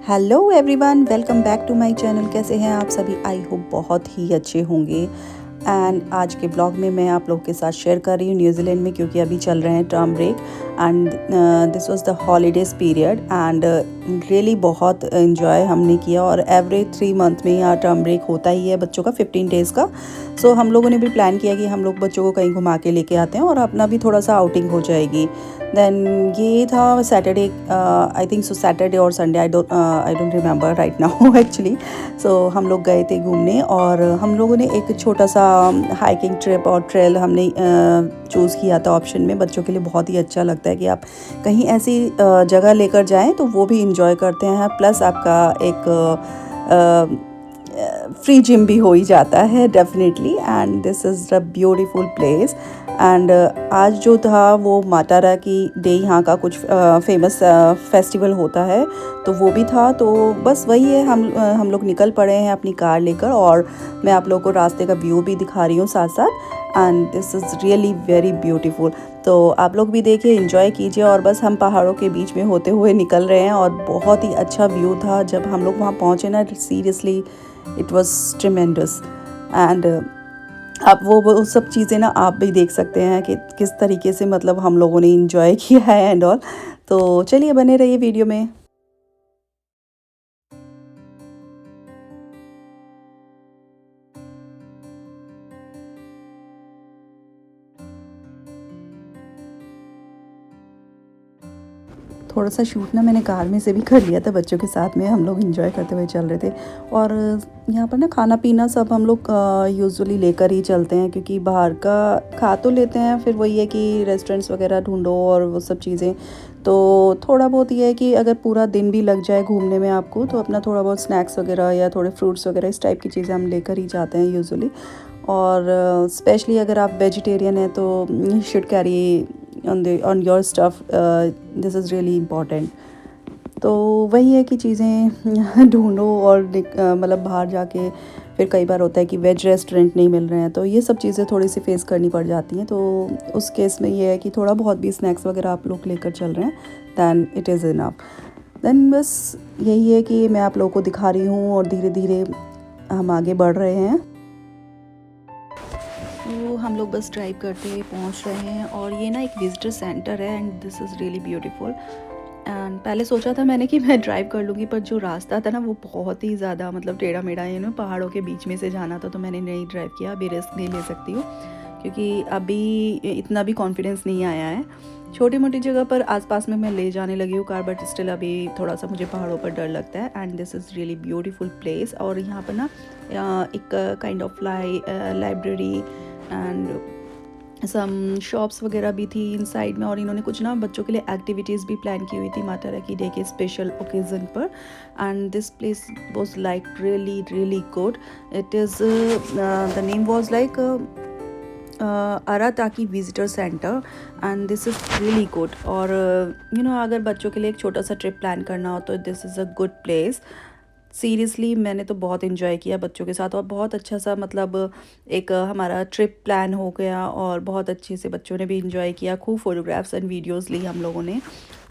Hello everyone, welcome back to my channel. कैसे हैं आप सभी? आई होप बहुत ही अच्छे होंगे। एंड आज के ब्लॉग में मैं आप लोगों के साथ शेयर कर रही हूँ न्यूजीलैंड में, क्योंकि अभी चल रहे हैं term break and this was the holidays period and really बहुत इन्जॉय हमने किया। और एवरी 3 मंथ में यहाँ टर्म ब्रेक होता ही है बच्चों का, 15 डेज़ का। सो हम लोगों ने भी प्लान किया कि हम लोग बच्चों को कहीं घुमा के लेके आते हैं और अपना भी थोड़ा सा आउटिंग हो जाएगी। देन ये था Saturday, I think so Saturday और Sunday, I don't remember right now actually. So हम लोग गए थे घूमने और हम लोगों ने एक छोटा सा हाइकिंग ट्रिप और ट्रेल हमने चूज़ किया था ऑप्शन में। बच्चों के लिए बहुत ही अच्छा लगता है कि आप कहीं ऐसी जगह लेकर जाएं तो वो भी इंजॉय करते हैं, प्लस आपका एक फ्री जिम भी हो ही जाता है definitely. And this is a beautiful place. And आज जो था वो मातारा की डे, यहाँ का कुछ फेमस फेस्टिवल होता है तो वो भी था। तो बस वही है, हम लोग निकल पड़े हैं अपनी कार लेकर और मैं आप लोगों को रास्ते का व्यू भी दिखा रही हूँ साथ साथ। And this is really very beautiful. तो आप लोग भी देखिए, एंजॉय कीजिए। और बस हम पहाड़ों के बीच में होते हुए निकल रहे हैं और बहुत ही अच्छा व्यू था जब हम लोग वहाँ पहुँचे ना। Seriously it was tremendous. And आप वो सब चीज़ें ना आप भी देख सकते हैं कि किस तरीके से मतलब हम लोगों ने इंजॉय किया है एंड ऑल। तो चलिए बने रहिए वीडियो में। थोड़ा सा शूट ना मैंने कार में से भी कर लिया था, बच्चों के साथ में हम लोग एंजॉय करते हुए चल रहे थे। और यहाँ पर ना खाना पीना सब हम लोग यूजुअली लेकर ही चलते हैं, क्योंकि बाहर का खा तो लेते हैं, फिर वही है कि रेस्टोरेंट्स वगैरह ढूंढो और वो सब चीज़ें। तो थोड़ा बहुत ये है कि अगर पूरा दिन भी लग जाए घूमने में आपको, तो अपना थोड़ा बहुत स्नैक्स वगैरह या थोड़े फ्रूट्स वगैरह इस टाइप की चीज़ें हम लेकर ही जाते हैं यूजुअली। और स्पेशली अगर आप वेजिटेरियन हैं तो you should carry on your stuff, this is really important। तो वही है कि चीज़ें ढूंढो और मतलब बाहर जाके फिर कई बार होता है कि वेज रेस्टोरेंट नहीं मिल रहे हैं, तो ये सब चीज़ें थोड़ी सी फेस करनी पड़ जाती हैं। तो उस केस में ये है कि थोड़ा बहुत भी स्नैक्स वगैरह आप लोग लेकर चल रहे हैं, then it is enough. Then बस यही है कि मैं आप लोगों को दिखा रही हूँ और धीरे धीरे हम आगे बढ़ रहे हैं। तो हम लोग बस ड्राइव करते हुए पहुंच रहे हैं और ये ना एक विजिटर सेंटर है and this is really beautiful. And पहले सोचा था मैंने कि मैं ड्राइव कर लूँगी, पर जो रास्ता था ना वो बहुत ही ज़्यादा मतलब टेढ़ा मेढ़ा, पहाड़ों के बीच में से जाना था, तो मैंने नहीं ड्राइव किया। अभी रिस्क नहीं ले सकती हूँ क्योंकि अभी इतना भी कॉन्फिडेंस नहीं आया है। छोटी मोटी जगह पर आसपास में मैं ले जाने लगी हूँ कार, बट स्टिल अभी थोड़ा सा मुझे पहाड़ों पर डर लगता है। And this is really beautiful place. और यहाँ पर ना एक kind of library and some shops वगैरह भी थी इन साइड में। और इन्होंने कुछ ना बच्चों के लिए एक्टिविटीज़ भी प्लान की हुई थी माता रानी डे के स्पेशल ओकेज़न पर। And this place was like really really good. It is the name was like Arataki visitor centre and this is really good. और अगर बच्चों के लिए एक छोटा सा ट्रिप प्लान करना हो तो this is a good place. Seriously मैंने तो बहुत इन्जॉय किया बच्चों के साथ और बहुत अच्छा सा मतलब एक हमारा ट्रिप प्लान हो गया और बहुत अच्छे से बच्चों ने भी इन्जॉय किया। खूब फोटोग्राफ्स एंड वीडियोस ली हम लोगों ने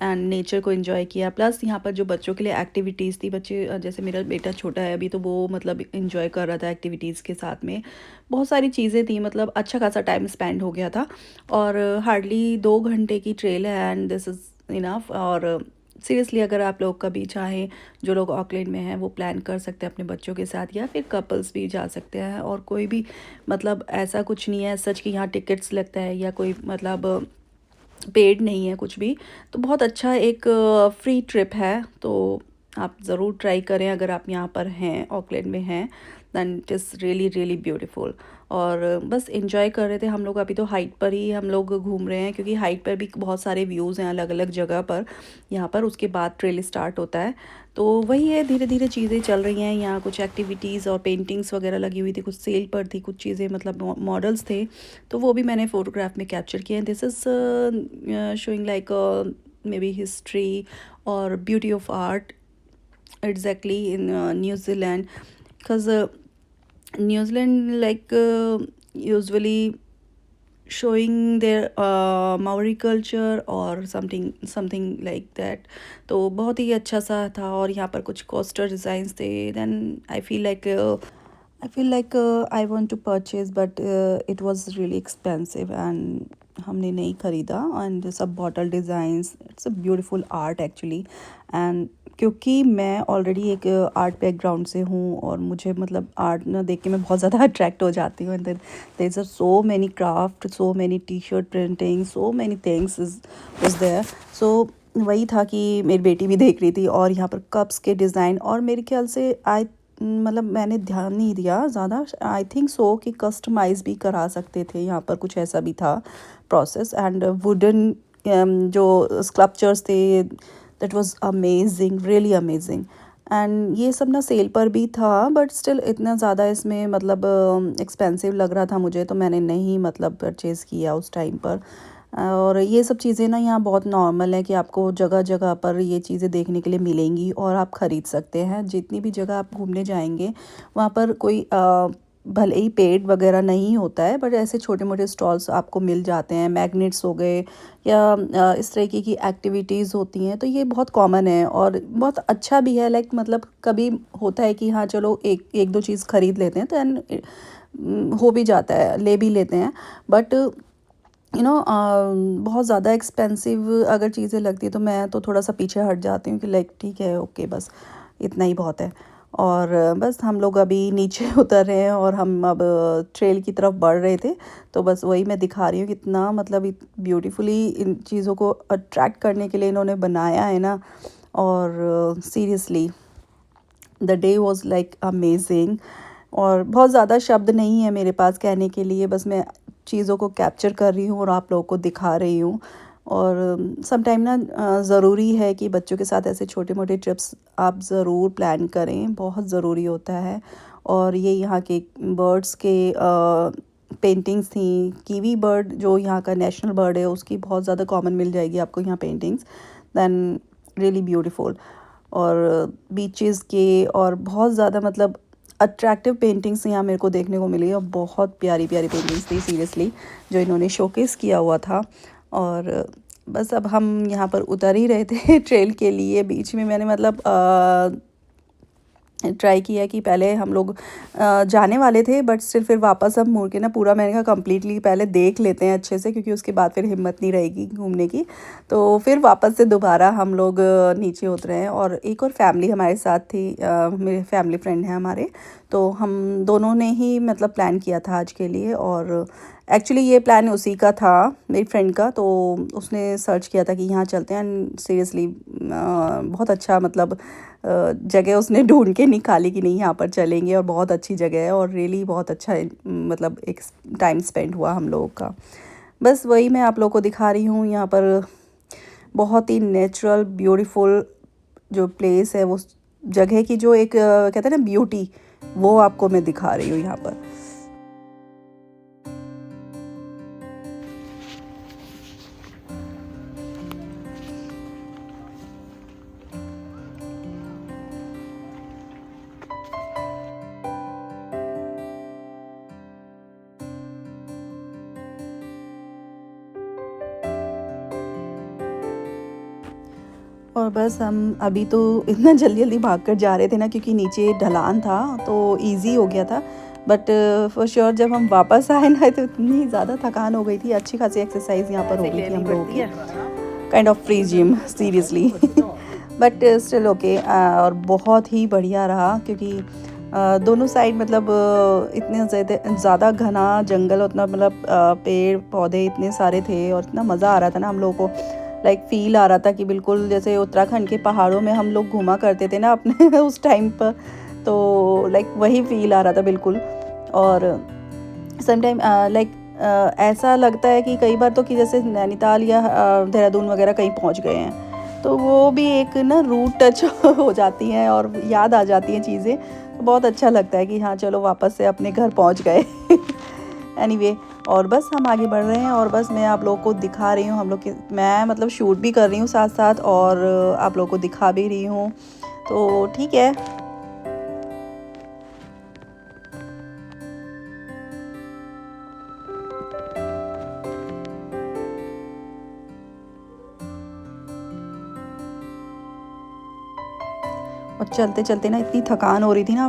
एंड नेचर को इन्जॉय किया। प्लस यहाँ पर जो बच्चों के लिए एक्टिविटीज़ थी, बच्चे जैसे मेरा बेटा छोटा है अभी, तो वो मतलब इन्जॉय कर रहा था एक्टिविटीज़ के साथ में। बहुत सारी चीज़ें थी, मतलब अच्छा खासा टाइम स्पेंड हो गया था। और हार्डली 2 घंटे की ट्रेल है एंड दिस इज़ इनफ। और सीरियसली अगर आप लोग कभी चाहें, जो लोग ऑकलैंड में हैं, वो प्लान कर सकते हैं अपने बच्चों के साथ, या फिर कपल्स भी जा सकते हैं। और कोई भी मतलब ऐसा कुछ नहीं है सच कि यहाँ टिकट्स लगता है या कोई मतलब पेड नहीं है कुछ भी। तो बहुत अच्छा एक फ्री ट्रिप है। तो आप ज़रूर ट्राई करें अगर आप यहाँ पर हैं, ऑकलैंड में हैं। Then it is really really beautiful. और बस एंजॉय कर रहे थे हम लोग। अभी तो हाइट पर ही हम लोग घूम रहे हैं, क्योंकि हाइट पर भी बहुत सारे व्यूज़ हैं अलग अलग जगह पर यहाँ पर। उसके बाद ट्रेल स्टार्ट होता है। तो वही है, धीरे धीरे चीज़ें चल रही हैं। यहाँ कुछ एक्टिविटीज़ और पेंटिंग्स वगैरह लगी हुई थी, कुछ सेल पर थी, कुछ चीज़ें मतलब मॉडल्स थे, तो वो भी मैंने फ़ोटोग्राफ में कैप्चर किए हैं। This is showing like maybe history और beauty of art exactly in New Zealand, because New Zealand like usually showing their Maori culture or something like that. तो बहुत ही अच्छा सा था और यहाँ पर कुछ coaster designs थे. Then I feel like I want to purchase, but it was really expensive and हमने नहीं खरीदा. And सब bottle designs, it's a beautiful art actually. And क्योंकि मैं ऑलरेडी एक आर्ट बैकग्राउंड से हूँ और मुझे मतलब आर्ट ना देख के मैं बहुत ज़्यादा अट्रैक्ट हो जाती हूँ. And then there are so many craft, so many T shirt printing, so many things is there. So वही था कि मेरी बेटी भी देख रही थी और यहाँ पर कप्स के डिज़ाइन, और मेरे ख्याल से मतलब मैंने ध्यान नहीं दिया ज़्यादा. आई थिंक सो कि कस्टमाइज़ भी करा सकते थे, यहाँ पर कुछ ऐसा भी था प्रोसेस. एंड वुडन जो स्कल्पचर्स थे, that was amazing, really amazing. And ये सब ना सेल पर भी था, बट स्टिल इतना ज़्यादा इसमें मतलब एक्सपेंसिव लग रहा था मुझे, तो मैंने नहीं मतलब परचेज़ किया उस टाइम पर. और ये सब चीज़ें ना यहाँ बहुत नॉर्मल है कि आपको जगह जगह पर ये चीज़ें देखने के लिए मिलेंगी और आप ख़रीद सकते हैं. जितनी भी जगह आप घूमने जाएंगे वहाँ पर कोई भले ही पेड़ वगैरह नहीं होता है, बट ऐसे छोटे मोटे स्टॉल्स आपको मिल जाते हैं. मैग्नेट्स हो गए या इस तरीके की एक्टिविटीज़ होती हैं, तो ये बहुत कॉमन है और बहुत अच्छा भी है. लाइक मतलब कभी होता है कि हाँ चलो एक एक दो चीज़ ख़रीद लेते हैं, तो एंड हो भी जाता है, ले भी लेते हैं. बट बहुत ज़्यादा एक्सपेंसिव अगर चीज़ें लगती है तो मैं तो थोड़ा सा पीछे हट जाती हूँ कि लाइक ठीक है, ओके, बस इतना ही बहुत है. और बस हम लोग अभी नीचे उतर रहे हैं और हम अब ट्रेल की तरफ बढ़ रहे थे. तो बस वही मैं दिखा रही हूँ कितना मतलब ब्यूटीफुली इन चीज़ों को अट्रैक्ट करने के लिए इन्होंने बनाया है ना. और seriously the day was like amazing. और बहुत ज़्यादा शब्द नहीं है मेरे पास कहने के लिए, बस मैं चीज़ों को कैप्चर कर रही हूँ और आप लोगों को दिखा रही हूँ. और सम टाइम ना ज़रूरी है कि बच्चों के साथ ऐसे छोटे मोटे ट्रिप्स आप ज़रूर प्लान करें, बहुत ज़रूरी होता है. और ये यहाँ के बर्ड्स के पेंटिंग्स थी. कीवी बर्ड जो यहाँ का नेशनल बर्ड है, उसकी बहुत ज़्यादा कॉमन मिल जाएगी आपको यहाँ पेंटिंग्स. Then really beautiful. और बीचेस के और बहुत ज़्यादा मतलब अट्रैक्टिव पेंटिंग्स यहाँ मेरे को देखने को मिली और बहुत प्यारी प्यारी पेंटिंग्स थी सीरियसली, जो इन्होंने शोकेस किया हुआ था. और बस अब हम यहाँ पर उतर ही रहे थे ट्रेल के लिए. बीच में मैंने मतलब ट्राई किया कि पहले हम लोग जाने वाले थे, बट स्टिल फिर वापस हम मुड़ के ना पूरा मैंने कहा कम्प्लीटली पहले देख लेते हैं अच्छे से, क्योंकि उसके बाद फिर हिम्मत नहीं रहेगी घूमने की. तो फिर वापस से दोबारा हम लोग नीचे उतरे हैं. और एक और फैमिली हमारे साथ थी, मेरे फैमिली फ्रेंड हैं हमारे. तो हम दोनों ने ही मतलब प्लान किया था आज के लिए. और एक्चुअली ये प्लान उसी का था, मेरी फ्रेंड का. तो उसने सर्च किया था कि यहाँ चलते हैं. एंड सीरियसली बहुत अच्छा मतलब जगह उसने ढूंढ के निकाली कि नहीं यहाँ पर चलेंगे, और बहुत अच्छी जगह है और रियली बहुत अच्छा मतलब एक टाइम स्पेंड हुआ हम लोगों का. बस वही मैं आप लोगों को दिखा रही हूँ. यहाँ पर बहुत ही नेचुरल ब्यूटीफुल जो प्लेस है, वो जगह की जो एक कहते हैं ना ब्यूटी, वो आपको मैं दिखा रही हूँ यहाँ पर. और बस हम अभी तो इतना जल्दी जल्दी भाग कर जा रहे थे ना, क्योंकि नीचे ढलान था तो इजी हो गया था. बट फॉर श्योर जब हम वापस आए ना, तो इतनी ज़्यादा थकान हो गई थी. अच्छी खासी एक्सरसाइज यहाँ पर हो गई थी हम लोगों की, kind of free gym seriously. But still okay. और बहुत ही बढ़िया रहा, क्योंकि दोनों साइड मतलब इतने ज़्यादा घना जंगल, उतना मतलब पेड़ पौधे इतने सारे थे और इतना मज़ा आ रहा था ना हम लोगों को. लाइक फील आ रहा था कि बिल्कुल जैसे उत्तराखंड के पहाड़ों में हम लोग घूमा करते थे ना अपने उस टाइम पर. तो लाइक वही फील आ रहा था बिल्कुल. और समटाइम लाइक ऐसा लगता है कि कई बार तो कि जैसे नैनीताल या देहरादून वगैरह कहीं पहुंच गए हैं, तो वो भी एक ना रूट टच हो जाती हैं और याद आ जाती हैं चीज़ें. तो बहुत अच्छा लगता है कि हाँ चलो वापस से अपने घर पहुंच गए. एनीवे, और बस हम आगे बढ़ रहे हैं. और बस मैं आप लोगों को दिखा रही हूँ, हम लोग के मैं मतलब शूट भी कर रही हूँ साथ साथ, और आप लोगों को दिखा भी रही हूँ. तो ठीक है. और चलते चलते ना इतनी थकान हो रही थी ना,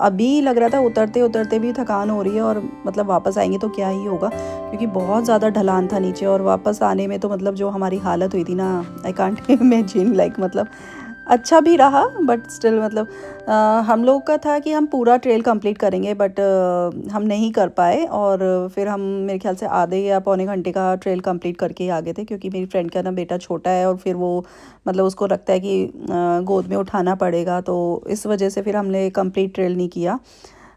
अभी लग रहा था उतरते उतरते भी थकान हो रही है, और मतलब वापस आएंगे तो क्या ही होगा, क्योंकि बहुत ज़्यादा ढलान था नीचे। और वापस आने में तो मतलब जो हमारी हालत हुई थी ना, आई कांट इमेजिन, लाइक मतलब अच्छा भी रहा बट स्टिल मतलब हम लोग का था कि हम पूरा ट्रेल कंप्लीट करेंगे, बट हम नहीं कर पाए। और फिर हम मेरे ख्याल से आधे या पौने घंटे का ट्रेल कंप्लीट करके ही आ गए थे, क्योंकि मेरी फ्रेंड का ना बेटा छोटा है और फिर वो मतलब उसको लगता है कि गोद में उठाना पड़ेगा, तो इस वजह से फिर हमने कंप्लीट ट्रेल नहीं किया।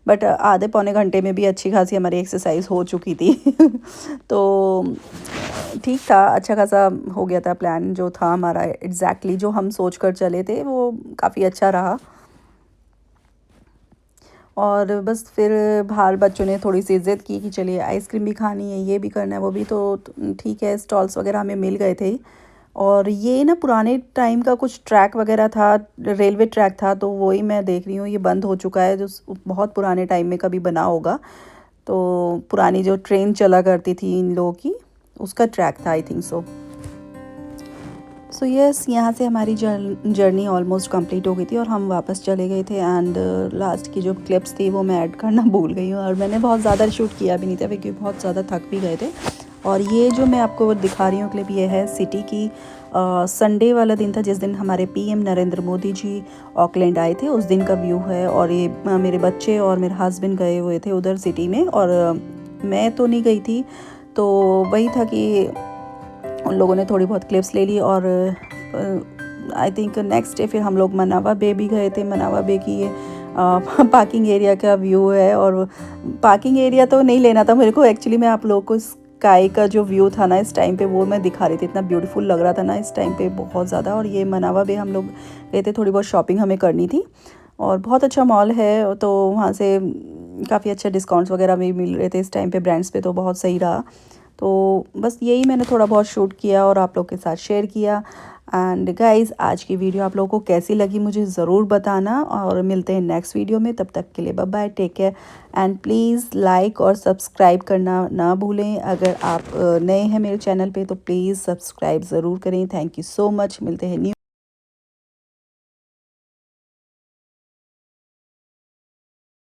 बट आधे पौने घंटे में भी अच्छी खासी हमारी एक्सरसाइज हो चुकी थी तो ठीक था, अच्छा खासा हो गया था। प्लान जो था हमारा एग्जैक्टली जो हम सोच कर चले थे वो काफ़ी अच्छा रहा। और बस फिर बाहर बच्चों ने थोड़ी सी ज़िद की कि चलिए आइसक्रीम भी खानी है, ये भी करना है, वो भी, तो ठीक है, स्टॉल्स वगैरह हमें मिल गए थे। और ये ना पुराने टाइम का कुछ ट्रैक वगैरह था, रेलवे ट्रैक था, तो वही मैं देख रही हूँ, ये बंद हो चुका है, जो बहुत पुराने टाइम में कभी बना होगा। तो पुरानी जो ट्रेन चला करती थी इन लोगों की, उसका ट्रैक था, आई थिंक सो। सो यस, यहाँ से हमारी जर्नी ऑलमोस्ट कंप्लीट हो गई थी और हम वापस चले गए थे। एंड लास्ट की जो क्लिप्स थी वो मैं ऐड करना भूल गई हूँ, और मैंने बहुत ज़्यादा शूट किया भी नहीं था क्योंकि बहुत ज़्यादा थक भी गए थे। और ये जो मैं आपको दिखा रही हूँ क्लिप, ये है सिटी की। संडे वाला दिन था जिस दिन हमारे पीएम नरेंद्र मोदी जी ऑकलैंड आए थे, उस दिन का व्यू है। और ये मेरे बच्चे और मेरे हस्बैंड गए हुए थे उधर सिटी में, और मैं तो नहीं गई थी। तो वही था कि उन लोगों ने थोड़ी बहुत क्लिप्स ले ली। और आई थिंक नेक्स्ट डे फिर हम लोग मनावा बे भी गए थे। मनावा बे की ये पार्किंग एरिया का व्यू है, और पार्किंग एरिया तो नहीं लेना था मेरे को एक्चुअली, मैं आप लोगों को स्काई का जो व्यू था ना इस टाइम पे वो मैं दिखा रही थी। इतना ब्यूटीफुल लग रहा था ना इस टाइम पे, बहुत ज़्यादा। और ये मनावा बे हम लोग गए थे, थोड़ी बहुत शॉपिंग हमें करनी थी, और बहुत अच्छा मॉल है, तो वहाँ से काफ़ी अच्छे डिस्काउंट्स वगैरह भी मिल रहे थे इस टाइम पे ब्रांड्स पे, तो बहुत सही रहा। तो बस यही मैंने थोड़ा बहुत शूट किया और आप लोग के साथ शेयर किया। एंड गाइस, आज की वीडियो आप लोगों को कैसी लगी मुझे ज़रूर बताना, और मिलते हैं नेक्स्ट वीडियो में। तब तक के लिए bye bye, take care, and please like और सब्सक्राइब करना ना भूलें। अगर आप नए हैं मेरे चैनल पे तो प्लीज़ सब्सक्राइब ज़रूर करें। Thank you so much. मिलते हैं न्यू